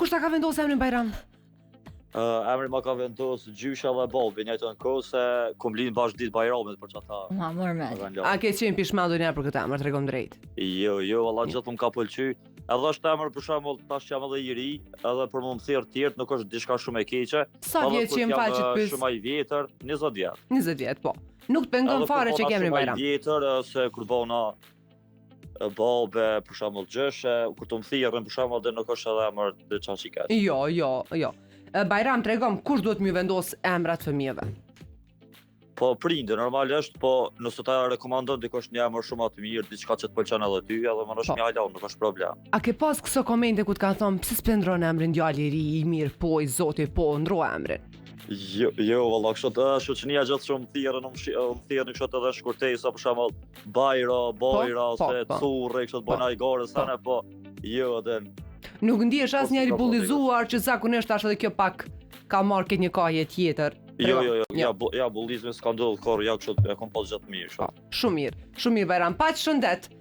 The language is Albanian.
Kush ta ka vendosur emrin Bajram? Emri ma ka vendosur gjysha dhe babi, njëjtën kohë se kom lind bashkë ditë Bajramit për çata. Ma mërmet. A ke qenë pishmandur një për këtë emër, tregom drejt? Jo, valla gjithë më ka pëlqy. Edhe është emër për shembull tash jam edhe i ri, edhe për më thirr tjerë nuk është diçka shumë e keqe. Sa vjeç që më fal që të pyes? Shumë i vjetër, 20 vjet. 20 vjet, po. Nuk të pengon fare që kemi Bajram. Shumë i vjetër se kur bona babe për shembull gjëshe, kur të më thirrën për shembull dhe nuk është edhe emër të çançikas. Jo. Bajram, tregom kush duhet më vendos emrat fëmijëve? Po prindë normalisht, po nëse ta rekomandon dikush një emër shumë të mirë, diçka që të pëlqen edhe ty, edhe më është mjala, nuk është problem. A ke pas këso komente ku të kanë thonë pse s'pendron emrin djali i ri i mirë, po i zoti, po ndro emrin? Jo, valla, kështu shoqënia gjithë shumë thirrën, më thirrën kështu edhe shkurtesa për shembull Bajra, se Currë, kështu bëna i gore sana, po jo atë. Nuk ndihesh asnjëri bullizuar që zakonisht tash edhe kjo pak ka marrë këtë një kahje tjetër. Jo, bullizmi s'ka ndodhur kurrë, ja kështu e kom pas gjatë mirë kështu. Shumë mirë Bajram, pa shëndet.